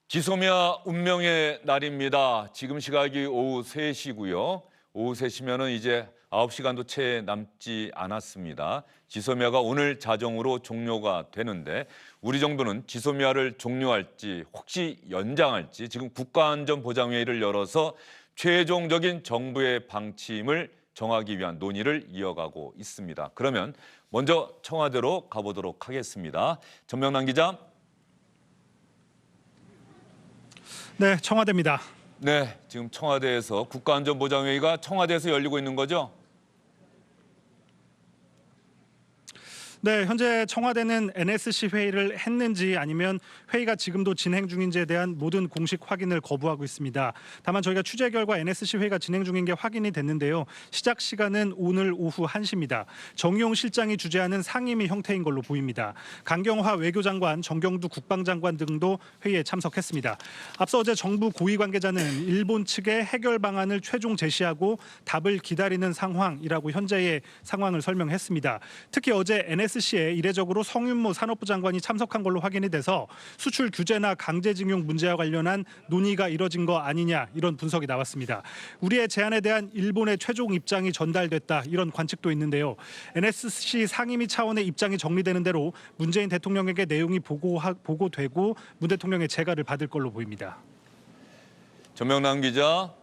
지소미아 운명의 날입니다. 지금 시각이 오후 3시고요. 오후 3시면은 이제 9시간도 채 남지 않았습니다. 지소미아가 오늘 자정으로 종료가 되는데 우리 정부는 지소미아를 종료할지 혹시 연장할지 지금 국가안전보장회의를 열어서 최종적인 정부의 방침을 정하기 위한 논의를 이어가고 있습니다. 그러면 먼저 청와대로 가보도록 하겠습니다. 전명남 기자. 네, 청와대입니다. 네, 지금 청와대에서 국가안전보장회의가 청와대에서 열리고 있는 거죠? 네, 현재 청와대는 NSC 회의를 했는지 아니면 회의가 지금도 진행 중인지에 대한 모든 공식 확인을 거부하고 있습니다. 다만 저희가 취재 결과 NSC 회의가 진행 중인 게 확인이 됐는데요. 시작 시간은 오늘 오후 1시입니다. 정의용 실장이 주재하는 상임위 형태인 걸로 보입니다. 강경화 외교장관, 정경두 국방장관 등도 회의에 참석했습니다. 앞서 어제 정부 고위 관계자는 일본 측의 해결 방안을 최종 제시하고 답을 기다리는 상황이라고 현재의 상황을 설명했습니다. 특히 어제 NSC에 이례적으로 성윤모 산업부 장관이 참석한 걸로 확인이 돼서 수출 규제나 강제징용 문제와 관련한 논의가 이뤄진 거 아니냐 이런 분석이 나왔습니다. 우리의 제안에 대한 일본의 최종 입장이 전달됐다 이런 관측도 있는데요. NSC 상임위 차원의 입장이 정리되는 대로 문재인 대통령에게 내용이 보고되고 문 대통령의 재가를 받을 걸로 보입니다. 전명남 기자,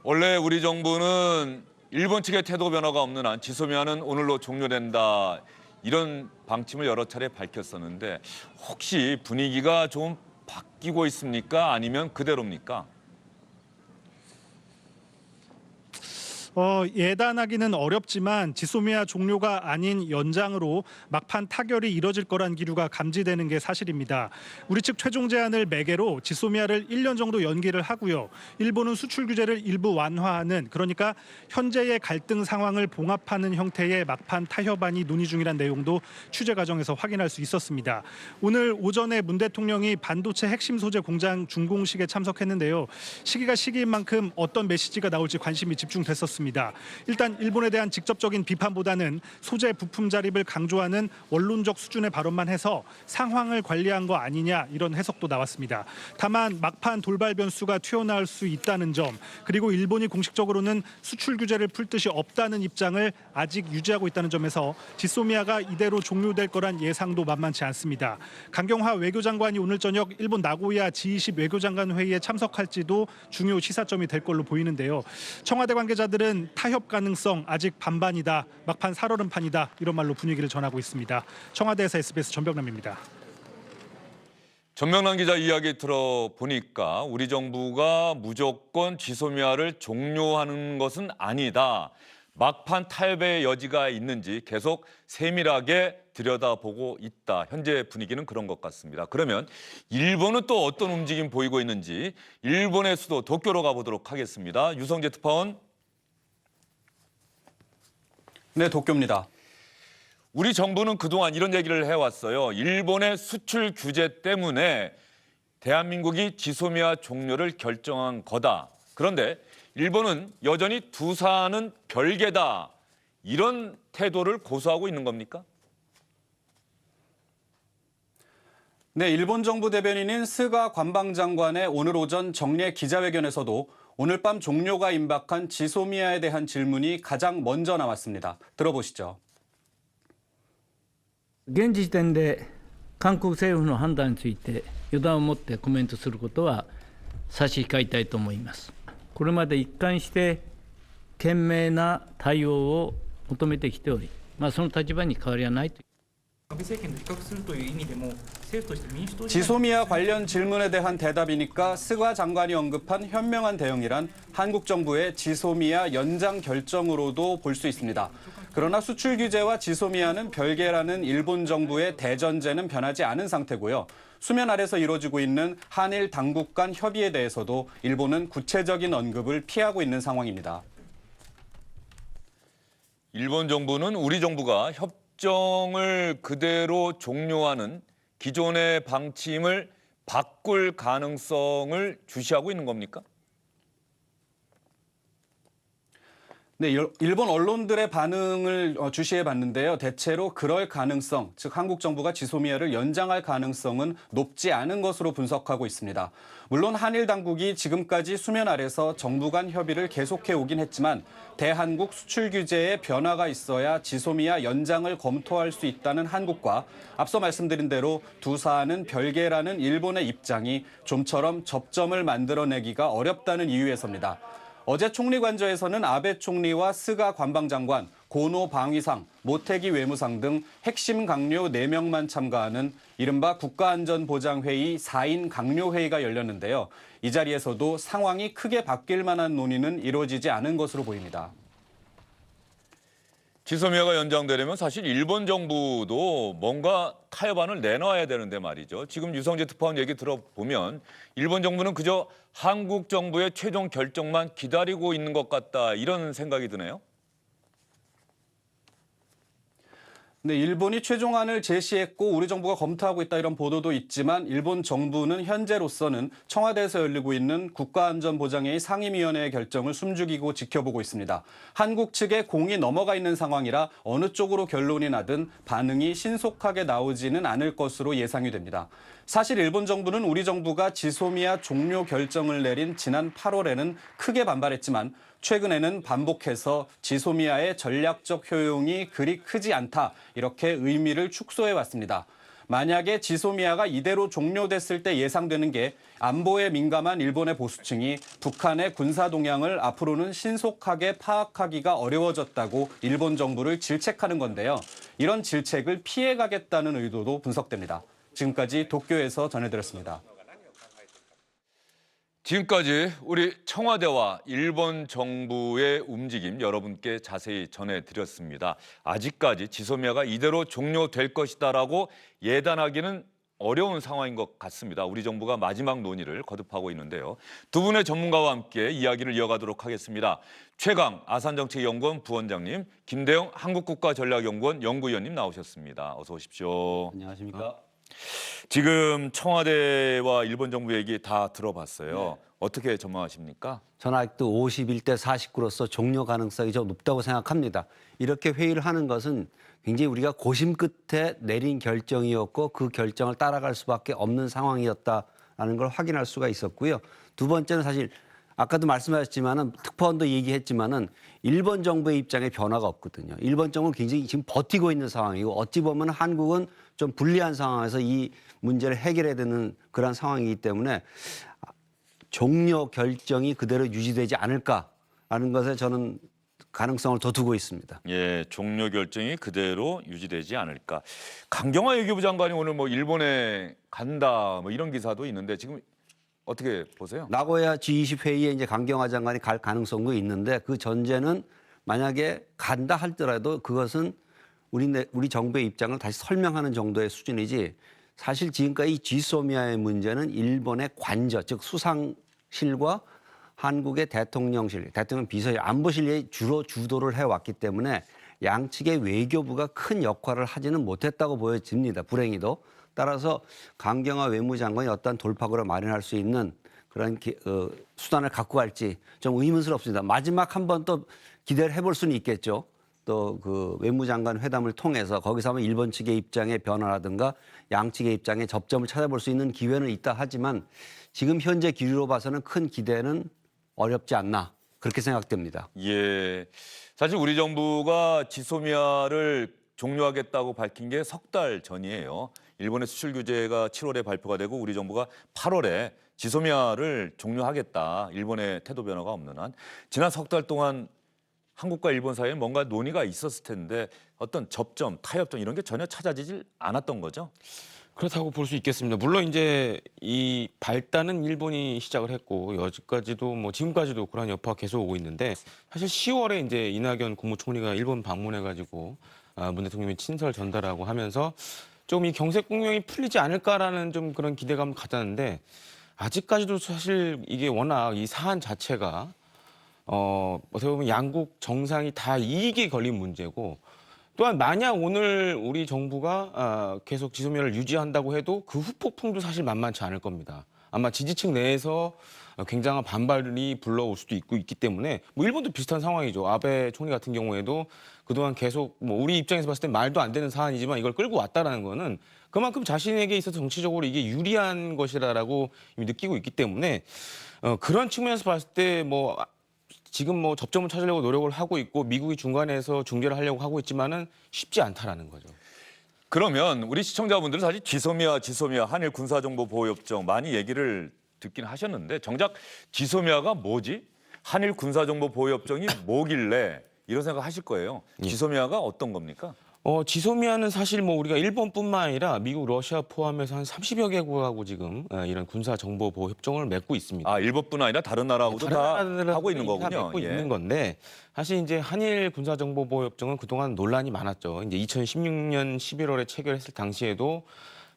원래 우리 정부는 일본 측의 태도 변화가 없는 한 지소미아는 오늘로 종료된다. 이런 방침을 여러 차례 밝혔었는데 혹시 분위기가 좀 바뀌고 있습니까? 아니면 그대로입니까? 예단하기는 어렵지만 지소미아 종료가 아닌 연장으로 막판 타결이 이뤄질 거란 기류가 감지되는 게 사실입니다. 우리 측 최종 제안을 매개로 지소미아를 1년 정도 연기를 하고요. 일본은 수출 규제를 일부 완화하는, 그러니까 현재의 갈등 상황을 봉합하는 형태의 막판 타협안이 논의 중이란 내용도 취재 과정에서 확인할 수 있었습니다. 오늘 오전에 문 대통령이 반도체 핵심 소재 공장 준공식에 참석했는데요. 시기가 시기인 만큼 어떤 메시지가 나올지 관심이 집중됐었습니다. 일단 일본에 대한 직접적인 비판보다는 소재 부품 자립을 강조하는 원론적 수준의 발언만 해서 상황을 관리한 거 아니냐 이런 해석도 나왔습니다. 다만 막판 돌발 변수가 튀어나올 수 있다는 점, 그리고 일본이 공식적으로는 수출 규제를 풀 뜻이 없다는 입장을 아직 유지하고 있다는 점에서 지소미아가 이대로 종료될 거란 예상도 만만치 않습니다. 강경화 외교장관이 오늘 저녁 일본 나고야 G20 외교장관 회의에 참석할지도 중요 시사점이 될 걸로 보이는데요. 청와대 관계자들은 타협 가능성 아직 반반이다, 막판 살얼음판이다 이런 말로 분위기를 전하고 있습니다. 청와대에서 SBS 전병남입니다. 전명남 기자 이야기 들어보니까 우리 정부가 무조건 지소미아를 종료하는 것은 아니다. 막판 타협의 여지가 있는지 계속 세밀하게 들여다보고 있다. 현재 분위기는 그런 것 같습니다. 그러면 일본은 또 어떤 움직임 보이고 있는지 일본의 수도 도쿄로 가보도록 하겠습니다. 유성재 특파원. 네, 도쿄입니다. 우리 정부는 그동안 이런 얘기를 해왔어요. 일본의 수출 규제 때문에 대한민국이 지소미아 종료를 결정한 거다. 그런데 일본은 여전히 두 사안은 별개다. 이런 태도를 고수하고 있는 겁니까? 네, 일본 정부 대변인인 스가 관방장관의 오늘 오전 정례 기자회견에서도 오늘 밤 종료가 임박한 지소미아에 대한 질문이 가장 먼저 나왔습니다. 들어보시죠. 現時点で韓国政府の判断について予断を持ってコメントすることは差し控えたいと思います。これまで一貫して賢明な対応を求めてきており、その立場に変わりはないと。 지소미아 관련 질문에 대한 대답이니까 스가 장관이 언급한 현명한 대응이란 한국 정부의 지소미아 연장 결정으로도 볼 수 있습니다. 그러나 수출 규제와 지소미아는 별개라는 일본 정부의 대전제는 변하지 않은 상태고요. 수면 아래서 이루어지고 있는 한일 당국 간 협의에 대해서도 일본은 구체적인 언급을 피하고 있는 상황입니다. 일본 정부는 우리 정부가 협정을 그대로 종료하는 기존의 방침을 바꿀 가능성을 주시하고 있는 겁니까? 네, 일본 언론들의 반응을 주시해 봤는데요. 대체로 그럴 가능성, 즉 한국 정부가 지소미아를 연장할 가능성은 높지 않은 것으로 분석하고 있습니다. 물론 한일 당국이 지금까지 수면 아래서 정부 간 협의를 계속해 오긴 했지만 대한국 수출 규제에 변화가 있어야 지소미아 연장을 검토할 수 있다는 한국과 앞서 말씀드린 대로 두 사안은 별개라는 일본의 입장이 좀처럼 접점을 만들어내기가 어렵다는 이유에서입니다. 어제 총리관저에서는 아베 총리와 스가 관방장관, 고노 방위상, 모태기 외무상 등 핵심 강료 4명만 참가하는 이른바 국가안전보장회의 4인 강료회의가 열렸는데요. 이 자리에서도 상황이 크게 바뀔 만한 논의는 이루어지지 않은 것으로 보입니다. 지소미아가 연장되려면 사실 일본 정부도 뭔가 타협안을 내놔야 되는데 말이죠. 지금 유성재 특파원 얘기 들어보면 일본 정부는 그저 한국 정부의 최종 결정만 기다리고 있는 것 같다 이런 생각이 드네요. 네, 일본이 최종안을 제시했고 우리 정부가 검토하고 있다 이런 보도도 있지만 일본 정부는 현재로서는 청와대에서 열리고 있는 국가안전보장회의 상임위원회의 결정을 숨죽이고 지켜보고 있습니다. 한국 측에 공이 넘어가 있는 상황이라 어느 쪽으로 결론이 나든 반응이 신속하게 나오지는 않을 것으로 예상이 됩니다. 사실 일본 정부는 우리 정부가 지소미아 종료 결정을 내린 지난 8월에는 크게 반발했지만 최근에는 반복해서 지소미아의 전략적 효용이 그리 크지 않다 이렇게 의미를 축소해 왔습니다. 만약에 지소미아가 이대로 종료됐을 때 예상되는 게 안보에 민감한 일본의 보수층이 북한의 군사 동향을 앞으로는 신속하게 파악하기가 어려워졌다고 일본 정부를 질책하는 건데요. 이런 질책을 피해가겠다는 의도도 분석됩니다. 지금까지 도쿄에서 전해드렸습니다. 지금까지 우리 청와대와 일본 정부의 움직임 여러분께 자세히 전해드렸습니다. 아직까지 지소미아가 이대로 종료될 것이다라고 예단하기는 어려운 상황인 것 같습니다. 우리 정부가 마지막 논의를 거듭하고 있는데요. 두 분의 전문가와 함께 이야기를 이어가도록 하겠습니다. 최강 아산정책연구원 부원장님, 김대영 한국국가전략연구원 연구위원님 나오셨습니다. 어서 오십시오. 안녕하십니까? 지금 청와대와 일본 정부 얘기 다 들어봤어요. 어떻게 전망하십니까? 저는 아직도 51대 49로서 종료 가능성이 좀 높다고 생각합니다. 이렇게 회의를 하는 것은 굉장히 우리가 고심 끝에 내린 결정이었고 그 결정을 따라갈 수밖에 없는 상황이었다라는 걸 확인할 수가 있었고요. 두 번째는 사실 아까도 말씀하셨지만은 특파원도 얘기했지만은 일본 정부의 입장에 변화가 없거든요. 일본 정부는 굉장히 지금 버티고 있는 상황이고 어찌 보면 한국은 좀 불리한 상황에서 이 문제를 해결해야 되는 그런 상황이기 때문에 종료 결정이 그대로 유지되지 않을까라는 것에 저는 가능성을 더 두고 있습니다. 예, 종료 결정이 그대로 유지되지 않을까. 강경화 외교부 장관이 오늘 뭐 일본에 간다 뭐 이런 기사도 있는데 지금 어떻게 보세요? 나고야 G20 회의에 이제 강경화 장관이 갈 가능성도 있는데 그 전제는 만약에 간다 할더라도 그것은 우리 정부의 입장을 다시 설명하는 정도의 수준이지 사실 지금까지 이 지소미아의 문제는 일본의 관저 즉 수상실과 한국의 대통령실, 대통령 비서실, 안보실이 주로 주도를 해왔기 때문에 양측의 외교부가 큰 역할을 하지는 못했다고 보여집니다. 불행히도. 따라서 강경화 외무장관이 어떤 돌파구를 마련할 수 있는 그런 수단을 갖고 갈지 좀 의문스럽습니다. 마지막 한 번 또 기대를 해볼 수는 있겠죠. 또 그 외무장관 회담을 통해서 거기서 하면 일본 측의 입장의 변화라든가 양측의 입장의 접점을 찾아볼 수 있는 기회는 있다 하지만 지금 현재 기류로 봐서는 큰 기대는 어렵지 않나 그렇게 생각됩니다. 예, 사실 우리 정부가 지소미아를 종료하겠다고 밝힌 게 석 달 전이에요. 일본의 수출 규제가 7월에 발표가 되고 우리 정부가 8월에 지소미아를 종료하겠다. 일본의 태도 변화가 없는 한. 지난 석 달 동안 한국과 일본 사이에 뭔가 논의가 있었을 텐데 어떤 접점, 타협점 이런 게 전혀 찾아지질 않았던 거죠? 그렇다고 볼 수 있겠습니다. 물론 이제 이 발단은 일본이 시작을 했고 여기까지도 뭐 지금까지도 그런 여파가 계속 오고 있는데 사실 10월에 이제 이낙연 국무총리가 일본 방문해가지고 문 대통령이 친서를 전달하고 하면서 좀 이 경색 국면이 풀리지 않을까라는 좀 그런 기대감을 가졌는데 아직까지도 사실 이게 워낙 이 사안 자체가 어떻게 보면 양국 정상이 다 이익에 걸린 문제고 또한 만약 오늘 우리 정부가 계속 지소미아를 유지한다고 해도 그 후폭풍도 사실 만만치 않을 겁니다. 아마 지지층 내에서 굉장한 반발이 불러올 수도 있기 때문에 뭐 일본도 비슷한 상황이죠. 아베 총리 같은 경우에도 그동안 계속 뭐 우리 입장에서 봤을 때 말도 안 되는 사안이지만 이걸 끌고 왔다라는 거는 그만큼 자신에게 있어서 정치적으로 이게 유리한 것이라고 이미 느끼고 있기 때문에 그런 측면에서 봤을 때 뭐 지금 뭐 접점을 찾으려고 노력을 하고 있고 미국이 중간에서 중재를 하려고 하고 있지만은 쉽지 않다라는 거죠. 그러면 우리 시청자분들은 사실 지소미아 한일 군사정보보호협정 많이 얘기를 듣긴 하셨는데 정작 지소미아가 뭐지? 한일 군사정보보호협정이 뭐길래 이런 생각 하실 거예요. 지소미아가 어떤 겁니까? 지소미아는 사실 뭐 우리가 일본뿐만 아니라 미국, 러시아 포함해서 한 30여 개국하고 지금 이런 군사 정보 보호 협정을 맺고 있습니다. 아, 일본뿐 아니라 다른 나라하고도 다 하고 있는 거군요. 다 맺고 있는 건데 사실 이제 한일 군사 정보 보호 협정은 그동안 논란이 많았죠. 이제 2016년 11월에 체결했을 당시에도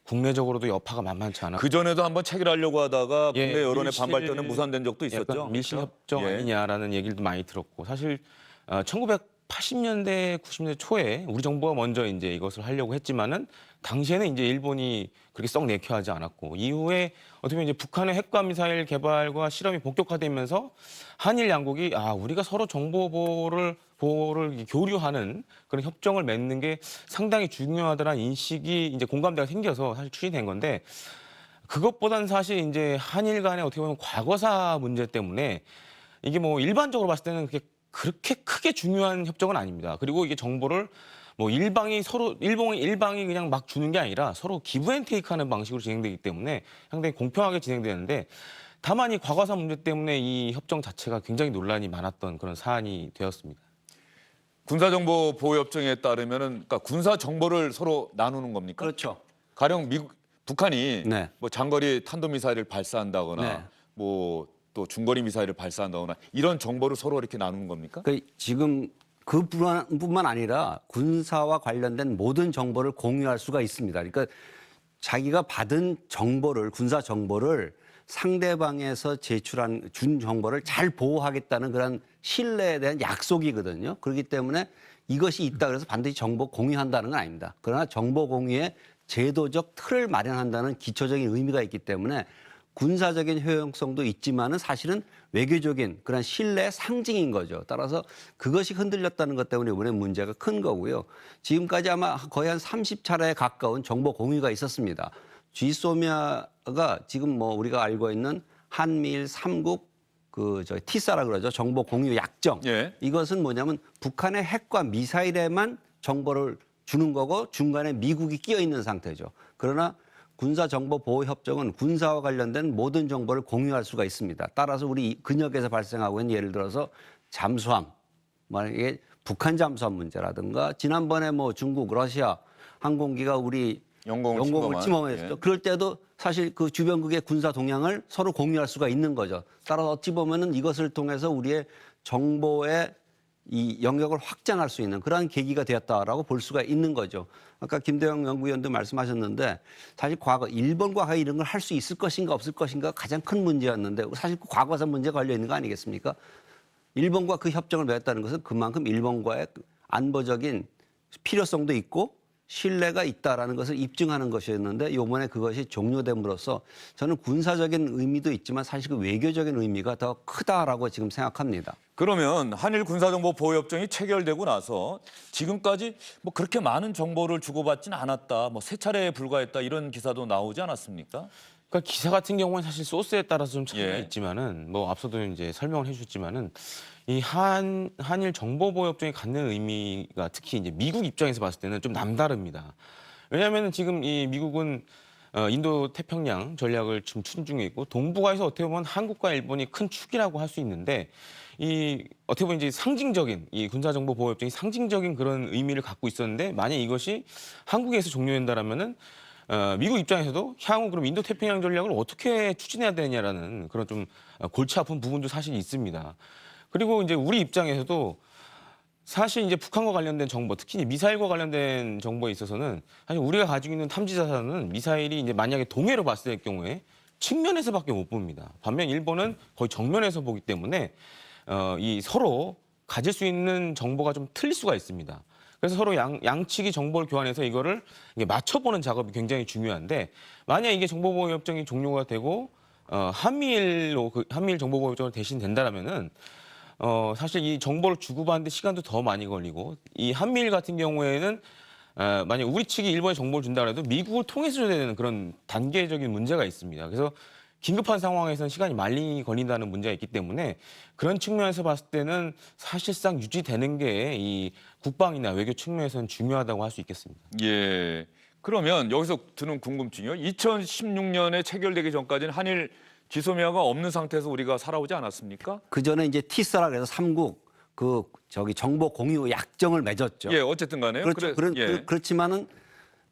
국내적으로도 여파가 만만치 않았고 그 전에도 한번 체결하려고 하다가 예, 국내 여론의 밀실- 반발 때문에 무산된 적도 있었죠. 약간 밀실 협정 예. 아니냐라는 얘기도 많이 들었고 사실 1980년대 90년대 초에 우리 정부가 먼저 이제 이것을 하려고 했지만은 당시에는 이제 일본이 그렇게 썩 내켜하지 않았고 이후에 어떻게 보면 이제 북한의 핵과 미사일 개발과 실험이 본격화되면서 한일 양국이 우리가 서로 정보 보호를 교류하는 그런 협정을 맺는 게 상당히 중요하다는 인식이 이제 공감대가 생겨서 사실 추진된 건데 그것보다는 사실 이제 한일 간의 어떻게 보면 과거사 문제 때문에 이게 뭐 일반적으로 봤을 때는 그렇게 크게 중요한 협정은 아닙니다. 그리고 이게 정보를 뭐 일방이 그냥 막 주는 게 아니라 서로 기브앤테이크하는 방식으로 진행되기 때문에 상당히 공평하게 진행되는데 다만 이 과거사 문제 때문에 이 협정 자체가 굉장히 논란이 많았던 그런 사안이 되었습니다. 군사정보보호협정에 따르면은 그러니까 군사 정보를 서로 나누는 겁니까? 그렇죠. 가령 북한이 네. 뭐 장거리 탄도미사일을 발사한다거나 네. 뭐 또 중거리 미사일을 발사한다거나 이런 정보를 서로 이렇게 나누는 겁니까? 지금 그뿐만 아니라 군사와 관련된 모든 정보를 공유할 수가 있습니다. 그러니까 자기가 받은 정보를 군사 정보를 상대방에서 준 정보를 잘 보호하겠다는 그런 신뢰에 대한 약속이거든요. 그렇기 때문에 이것이 있다 그래서 반드시 정보 공유한다는 건 아닙니다. 그러나 정보 공유에 제도적 틀을 마련한다는 기초적인 의미가 있기 때문에 군사적인 효용성도 있지만은 사실은 외교적인 그런 신뢰의 상징인 거죠. 따라서 그것이 흔들렸다는 것 때문에 이번에 문제가 큰 거고요. 지금까지 아마 거의 한 30차례에 가까운 정보 공유가 있었습니다. GSOMIA가 지금 뭐 우리가 알고 있는 한미일 3국 TISA라 그러죠. 정보 공유 약정. 예. 이것은 뭐냐면 북한의 핵과 미사일에만 정보를 주는 거고 중간에 미국이 끼어 있는 상태죠. 그러나 군사정보보호협정은 군사와 관련된 모든 정보를 공유할 수가 있습니다. 따라서 우리 근역에서 발생하고 있는 예를 들어서 잠수함, 만약에 북한 잠수함 문제라든가 지난번에 뭐 중국, 러시아 항공기가 우리 영공을 침범했죠. 예. 그럴 때도 사실 그 주변국의 군사 동향을 서로 공유할 수가 있는 거죠. 따라서 어찌 보면은 이것을 통해서 우리의 정보의 이 영역을 확장할 수 있는 그러한 계기가 되었다라고 볼 수가 있는 거죠. 아까 김대영 연구위원도 말씀하셨는데 사실 과거 일본과 이런 걸 할 수 있을 것인가 없을 것인가 가장 큰 문제였는데 사실 그 과거사 문제가 걸려 있는 거 아니겠습니까? 일본과 그 협정을 맺었다는 것은 그만큼 일본과의 안보적인 필요성도 있고 신뢰가 있다라는 것을 입증하는 것이었는데 이번에 그것이 종료됨으로써 저는 군사적인 의미도 있지만 사실 그 외교적인 의미가 더 크다라고 지금 생각합니다. 그러면 한일 군사정보보호협정이 체결되고 나서 지금까지 뭐 그렇게 많은 정보를 주고받지는 않았다. 뭐 세 차례에 불과했다. 이런 기사도 나오지 않았습니까? 그러니까 기사 같은 경우는 사실 소스에 따라서 좀 차이가 예. 있지만은 뭐 앞서도 이제 설명을 해주셨지만은 이 한일 정보보호협정이 갖는 의미가 특히 이제 미국 입장에서 봤을 때는 좀 남다릅니다. 왜냐하면 지금 이 미국은 인도 태평양 전략을 지금 추진 중에 있고 동북아에서 어떻게 보면 한국과 일본이 큰 축이라고 할 수 있는데 이 어떻게 보면 이제 상징적인 이 군사정보보호협정이 상징적인 그런 의미를 갖고 있었는데 만약 이것이 한국에서 종료된다라면은 미국 입장에서도 향후 그럼 인도 태평양 전략을 어떻게 추진해야 되냐라는 그런 좀 골치 아픈 부분도 사실 있습니다. 그리고 이제 우리 입장에서도 사실 이제 북한과 관련된 정보, 특히 이제 미사일과 관련된 정보에 있어서는 사실 우리가 가지고 있는 탐지 자산은 미사일이 이제 만약에 동해로 봤을 경우에 측면에서밖에 못 봅니다. 반면 일본은 거의 정면에서 보기 때문에 이 서로 가질 수 있는 정보가 좀 틀릴 수가 있습니다. 그래서 서로 양측이 정보를 교환해서 이거를 맞춰보는 작업이 굉장히 중요한데 만약 이게 정보보호협정이 종료가 되고 한미일로 한미일 정보보호협정으로 대신 된다라면은 사실 이 정보를 주고받는데 시간도 더 많이 걸리고 이 한미일 같은 경우에는 만약 우리 측이 일본에 정보를 준다 해도 미국을 통해서 줘야 되는 그런 단계적인 문제가 있습니다. 그래서 긴급한 상황에서는 시간이 많이 걸린다는 문제가 있기 때문에 그런 측면에서 봤을 때는 사실상 유지되는 게 이 국방이나 외교 측면에서는 중요하다고 할 수 있겠습니다. 예. 그러면 여기서 드는 궁금증이요. 2016년에 체결되기 전까지는 한일 지소미아가 없는 상태에서 우리가 살아오지 않았습니까? 그 전에 이제 티사라 그래서 삼국 정보 공유 약정을 맺었죠. 예, 어쨌든 간에요. 그렇죠. 예. 그렇지만은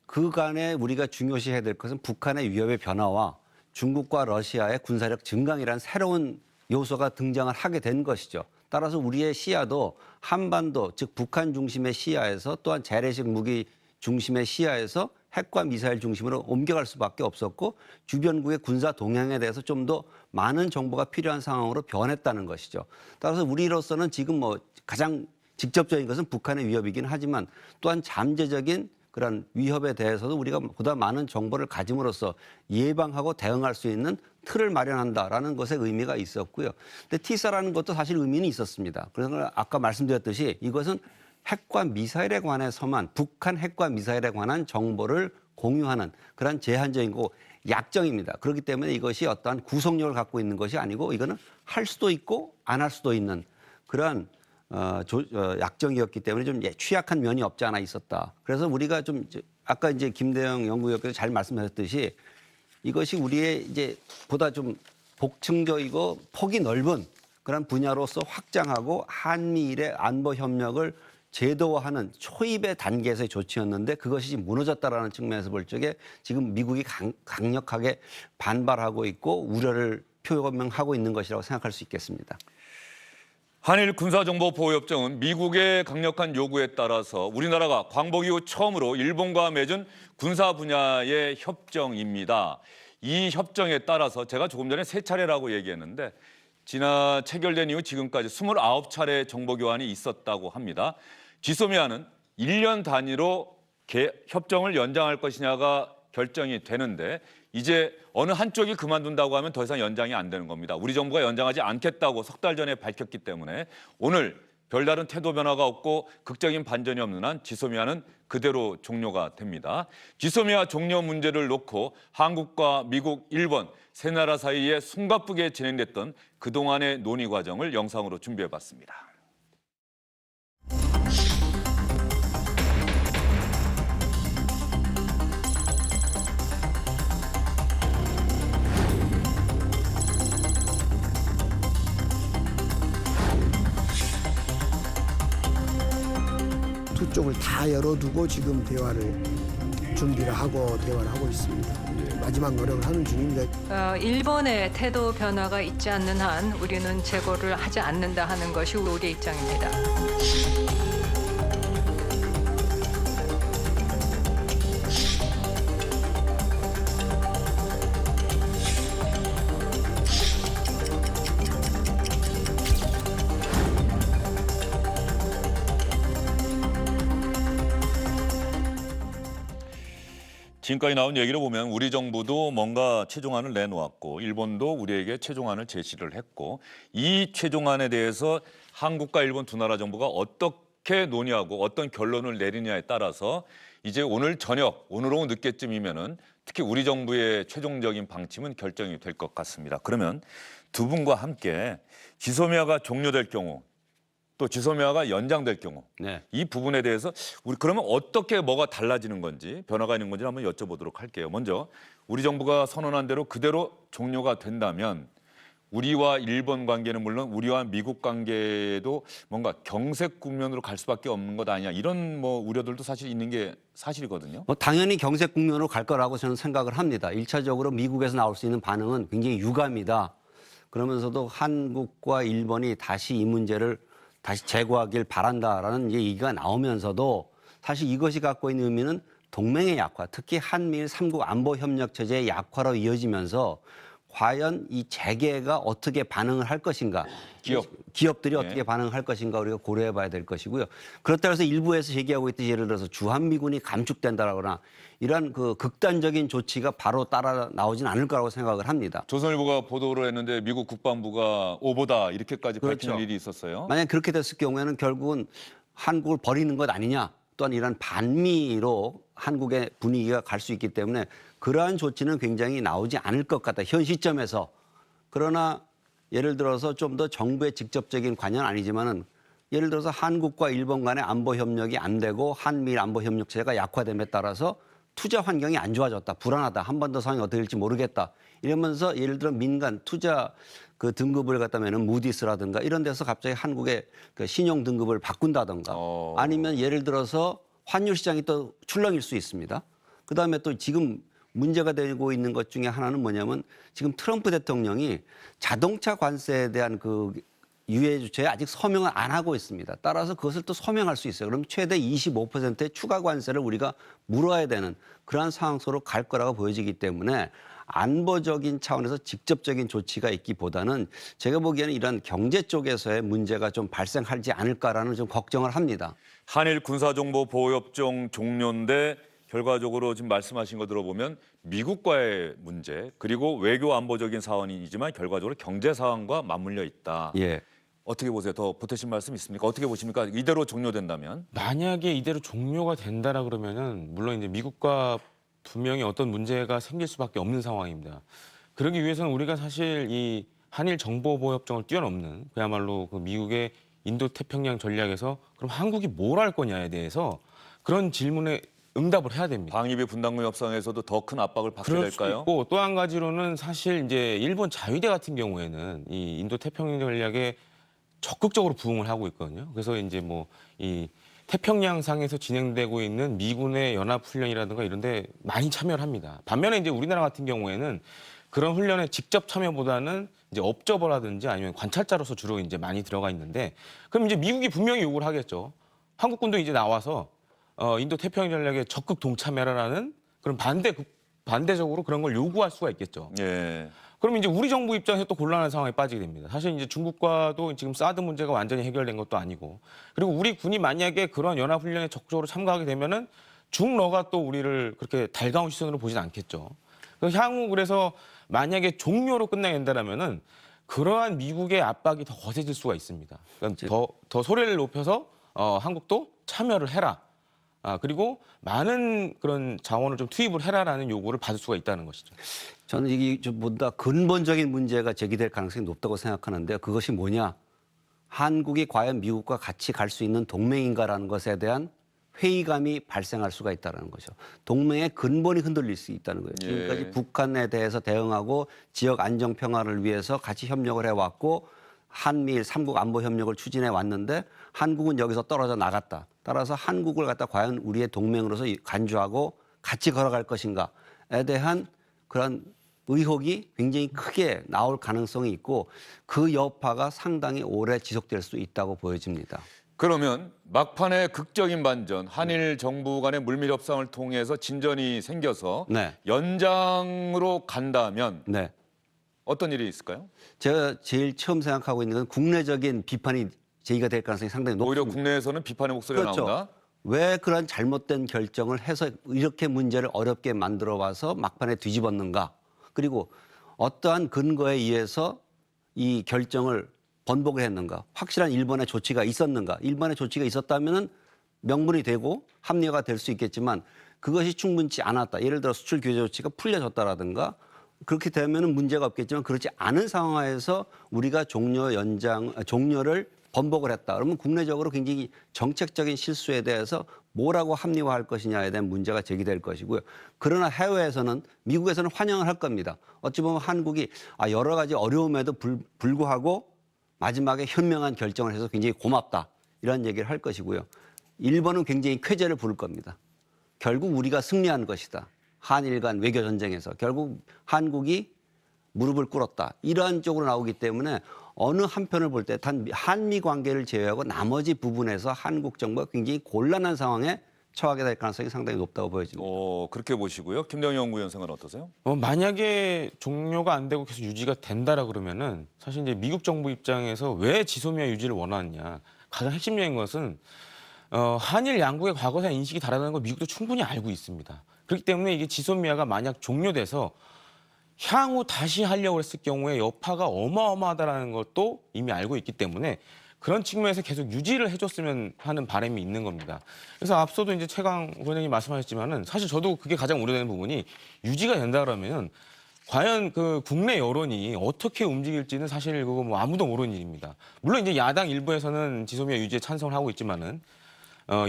그간에 우리가 중요시해야 될 것은 북한의 위협의 변화와 중국과 러시아의 군사력 증강이라는 새로운 요소가 등장을 하게 된 것이죠. 따라서 우리의 시야도 한반도, 즉 북한 중심의 시야에서 또한 재래식 무기 중심의 시야에서 핵과 미사일 중심으로 옮겨갈 수밖에 없었고 주변국의 군사 동향에 대해서 좀 더 많은 정보가 필요한 상황으로 변했다는 것이죠. 따라서 우리로서는 지금 가장 직접적인 것은 북한의 위협이긴 하지만 또한 잠재적인 그런 위협에 대해서도 우리가 보다 많은 정보를 가짐으로써 예방하고 대응할 수 있는 틀을 마련한다라는 것에 의미가 있었고요. 근데 티사라는 것도 사실 의미는 있었습니다. 그래서 아까 말씀드렸듯이 이것은 핵과 미사일에 관해서만 북한 핵과 미사일에 관한 정보를 공유하는 그런 제한적인 거 약정입니다. 그렇기 때문에 이것이 어떠한 구속력을 갖고 있는 것이 아니고 이거는 할 수도 있고 안 할 수도 있는 그런 약정이었기 때문에 좀 취약한 면이 없지 않아 있었다. 그래서 우리가 좀 아까 이제 김대영 연구위원께서 잘 말씀하셨듯이 이것이 우리의 이제 보다 좀 복층적이고 폭이 넓은 그런 분야로서 확장하고 한미일의 안보 협력을 제도화하는 초입의 단계에서의 조치였는데 그것이 무너졌다라는 측면에서 볼 적에 지금 미국이 강력하게 반발하고 있고 우려를 표명하고 있는 것이라고 생각할 수 있겠습니다. 한일 군사정보보호협정은 미국의 강력한 요구에 따라서 우리나라가 광복 이후 처음으로 일본과 맺은 군사 분야의 협정입니다. 이 협정에 따라서 제가 조금 전에 3차례라고 얘기했는데 지난 체결된 이후 지금까지 29차례 정보 교환이 있었다고 합니다. 지소미아는 1년 단위로 협정을 연장할 것이냐가 결정이 되는데 이제 어느 한쪽이 그만둔다고 하면 더 이상 연장이 안 되는 겁니다. 우리 정부가 연장하지 않겠다고 석 달 전에 밝혔기 때문에 오늘 별다른 태도 변화가 없고 극적인 반전이 없는 한 지소미아는 그대로 종료가 됩니다. 지소미아 종료 문제를 놓고 한국과 미국, 일본 세 나라 사이에 숨가쁘게 진행됐던 그동안의 논의 과정을 영상으로 준비해봤습니다. 두 쪽을 다 열어두고 지금 준비를 하고 대화를 하고 있습니다. 마지막 노력을 하는 중인데 일본의 태도 변화가 있지 않는 한 우리는 재고를 하지 않는다 하는 것이 우리의 입장입니다. 지금까지 나온 얘기를 보면 우리 정부도 뭔가 최종안을 내놓았고 일본도 우리에게 최종안을 제시를 했고 이 최종안에 대해서 한국과 일본 두 나라 정부가 어떻게 논의하고 어떤 결론을 내리냐에 따라서 이제 오늘 저녁, 오늘 오후 늦게쯤이면은 특히 우리 정부의 최종적인 방침은 결정이 될 것 같습니다. 그러면 두 분과 함께 지소미아가 종료될 경우 또 지소미아가 연장될 경우 네. 이 부분에 대해서 우리 그러면 어떻게 뭐가 달라지는 건지 변화가 있는 건지 한번 여쭤보도록 할게요. 먼저 우리 정부가 선언한 대로 그대로 종료가 된다면 우리와 일본 관계는 물론 우리와 미국 관계도 뭔가 경색 국면으로 갈 수밖에 없는 것 아니냐 이런 우려들도 사실 있는 게 사실이거든요. 당연히 경색 국면으로 갈 거라고 저는 생각을 합니다. 1차적으로 미국에서 나올 수 있는 반응은 굉장히 유감이다. 그러면서도 한국과 일본이 다시 이 문제를 다시 제고하길 바란다라는 얘기가 나오면서도 사실 이것이 갖고 있는 의미는 동맹의 약화, 특히 한미일 3국 안보 협력 체제의 약화로 이어지면서 과연 이 재계가 어떻게 반응을 할 것인가. 기업들이 어떻게 반응할 것인가 우리가 고려해 봐야 될 것이고요. 그렇다고 해서 일부에서 얘기하고 있듯이 예를 들어서 주한미군이 감축된다거나 이런 그 극단적인 조치가 바로 따라 나오진 않을 거라고 생각을 합니다. 조선일보가 보도를 했는데 미국 국방부가 오보다 이렇게까지 밝히는 일이 있었어요. 만약 그렇게 됐을 경우에는 결국은 한국을 버리는 것 아니냐 또한 이런 반미로 한국의 분위기가 갈 수 있기 때문에 그러한 조치는 굉장히 나오지 않을 것 같다. 현 시점에서. 그러나 예를 들어서 좀 더 정부의 직접적인 관여는 아니지만은 예를 들어서 한국과 일본 간의 안보 협력이 안 되고 한미일 안보 협력 체제가 약화됨에 따라서 투자 환경이 안 좋아졌다. 불안하다. 한 번 더 상황이 어떻게 될지 모르겠다. 이러면서 예를 들어 민간 투자 그 등급을 갖다면은 무디스라든가 이런 데서 갑자기 한국의 그 신용 등급을 바꾼다든가 아니면 예를 들어서 환율 시장이 또 출렁일 수 있습니다. 그다음에 또 지금 문제가 되고 있는 것 중에 하나는 뭐냐면 지금 트럼프 대통령이 자동차 관세에 대한 그 유예 조치에 아직 서명을 안 하고 있습니다. 따라서 그것을 또 서명할 수 있어요. 그럼 최대 25%의 추가 관세를 우리가 물어야 되는 그러한 상황 속으로 갈 거라고 보여지기 때문에 안보적인 차원에서 직접적인 조치가 있기보다는 제가 보기에는 이런 경제 쪽에서의 문제가 좀 발생하지 않을까라는 좀 걱정을 합니다. 한일 군사정보 보호협정 종료인데 결과적으로 지금 말씀하신 거 들어보면 미국과의 문제 그리고 외교 안보적인 사안이지만 결과적으로 경제 사안과 맞물려 있다. 예. 어떻게 보세요? 더 보태신 말씀 있습니까? 어떻게 보십니까? 이대로 종료된다면? 만약에 이대로 종료가 된다라 그러면은 물론 이제 미국과 분명히 어떤 문제가 생길 수밖에 없는 상황입니다. 그러기 위해서는 우리가 사실 이 한일 정보보호협정을 뛰어넘는 그야말로 그 미국의 인도태평양 전략에서 그럼 한국이 뭘 할 거냐에 대해서 그런 질문에 응답을 해야 됩니다. 방위비 분담금 협상에서도 더 큰 압박을 받게 그럴 수 될까요? 있고 또 한 가지로는 사실 이제 일본 자위대 같은 경우에는 이 인도태평양 전략에 적극적으로 부응을 하고 있거든요. 그래서 이제 뭐 이 태평양상에서 진행되고 있는 미군의 연합훈련이라든가 이런 데 많이 참여를 합니다. 반면에 이제 우리나라 같은 경우에는 그런 훈련에 직접 참여보다는 이제 업저버라든지 아니면 관찰자로서 주로 이제 많이 들어가 있는데 그럼 이제 미국이 분명히 요구를 하겠죠. 한국군도 이제 나와서 인도 태평양 전략에 적극 동참해라라는 그런 반대적으로 그런 걸 요구할 수가 있겠죠. 예. 그럼 이제 우리 정부 입장에서 또 곤란한 상황에 빠지게 됩니다. 사실 이제 중국과도 지금 사드 문제가 완전히 해결된 것도 아니고 그리고 우리 군이 만약에 그런 연합훈련에 적극적으로 참가하게 되면은 중러가 또 우리를 그렇게 달가운 시선으로 보진 않겠죠. 향후 그래서 만약에 종료로 끝나게 된다면은 그러한 미국의 압박이 더 거세질 수가 있습니다. 그러니까 더 소리를 높여서 한국도 참여를 해라. 그리고 많은 그런 자원을 좀 투입을 해라라는 요구를 받을 수가 있다는 것이죠. 저는 이게 좀 보다 근본적인 문제가 제기될 가능성이 높다고 생각하는데 그것이 뭐냐? 한국이 과연 미국과 같이 갈 수 있는 동맹인가라는 것에 대한 회의감이 발생할 수가 있다는 거죠. 동맹의 근본이 흔들릴 수 있다는 거예요. 지금까지 북한에 대해서 대응하고 지역 안정 평화를 위해서 같이 협력을 해왔고 한미일 3국 안보 협력을 추진해 왔는데 한국은 여기서 떨어져 나갔다. 따라서 한국을 갖다 과연 우리의 동맹으로서 간주하고 같이 걸어갈 것인가에 대한 그런 의혹이 굉장히 크게 나올 가능성이 있고 그 여파가 상당히 오래 지속될 수 있다고 보여집니다. 그러면 막판에 극적인 반전, 한일 정부 간의 물밀 협상을 통해서 진전이 생겨서 네. 연장으로 간다면 네. 어떤 일이 있을까요? 제가 제일 처음 생각하고 있는 건 국내적인 비판이 제기가 될 가능성이 상당히 높습니다. 오히려 국내에서는 비판의 목소리가 그렇죠. 나온다? 왜 그런 잘못된 결정을 해서 이렇게 문제를 어렵게 만들어 와서 막판에 뒤집었는가. 그리고 어떠한 근거에 의해서 이 결정을 번복을 했는가. 확실한 일본의 조치가 있었는가. 일본의 조치가 있었다면 명분이 되고 합리화가 될 수 있겠지만 그것이 충분치 않았다. 예를 들어 수출 규제 조치가 풀려졌다라든가 그렇게 되면 문제가 없겠지만 그렇지 않은 상황에서 우리가 종료를 번복을 했다. 그러면 국내적으로 굉장히 정책적인 실수에 대해서 뭐라고 합리화할 것이냐에 대한 문제가 제기될 것이고요. 그러나 해외에서는 미국에서는 환영을 할 겁니다. 어찌 보면 한국이 여러 가지 어려움에도 불구하고 마지막에 현명한 결정을 해서 굉장히 고맙다. 이런 얘기를 할 것이고요. 일본은 굉장히 쾌재를 부를 겁니다. 결국 우리가 승리한 것이다. 한일 간 외교 전쟁에서 결국 한국이 무릎을 꿇었다. 이러한 쪽으로 나오기 때문에 어느 한편을 볼 때 단 한미 관계를 제외하고 나머지 부분에서 한국 정부가 굉장히 곤란한 상황에 처하게 될 가능성이 상당히 높다고 보여집니다. 그렇게 보시고요. 김대영 연구위원장은 어떠세요? 만약에 종료가 안 되고 계속 유지가 된다라 그러면은 사실 이제 미국 정부 입장에서 왜 지소미아 유지를 원하느냐 가장 핵심적인 것은 한일 양국의 과거사 인식이 다르다는 걸 미국도 충분히 알고 있습니다. 그렇기 때문에 이게 지소미아가 만약 종료돼서 향후 다시 하려고 했을 경우에 여파가 어마어마하다는 것도 이미 알고 있기 때문에 그런 측면에서 계속 유지를 해줬으면 하는 바람이 있는 겁니다. 그래서 앞서도 이제 최강 의원님이 말씀하셨지만은 사실 저도 그게 가장 우려되는 부분이 유지가 된다 그러면은 과연 그 국내 여론이 어떻게 움직일지는 사실 그거 뭐 아무도 모르는 일입니다. 물론 이제 야당 일부에서는 지소미아 유지에 찬성을 하고 있지만은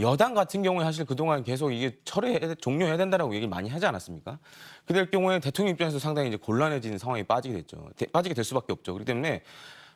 여당 같은 경우에 사실 그동안 계속 이게 종료해야 된다라고 얘기를 많이 하지 않았습니까? 그럴 경우에 대통령 입장에서 상당히 이제 곤란해지는 상황이 빠지게 됐죠. 빠지게 될 수밖에 없죠. 그렇기 때문에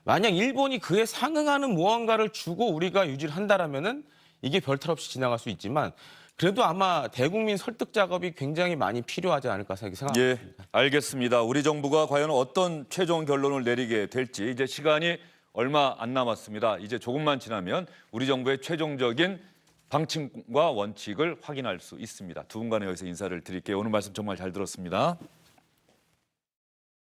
만약 일본이 그에 상응하는 무언가를 주고 우리가 유지를 한다라면은 이게 별탈 없이 지나갈 수 있지만 그래도 아마 대국민 설득 작업이 굉장히 많이 필요하지 않을까 생각합니다. 예, 알겠습니다. 우리 정부가 과연 어떤 최종 결론을 내리게 될지 이제 시간이 얼마 안 남았습니다. 이제 조금만 지나면 우리 정부의 최종적인 방침과 원칙을 확인할 수 있습니다. 두 분간에 여기서 인사를 드릴게요. 오늘 말씀 정말 잘 들었습니다.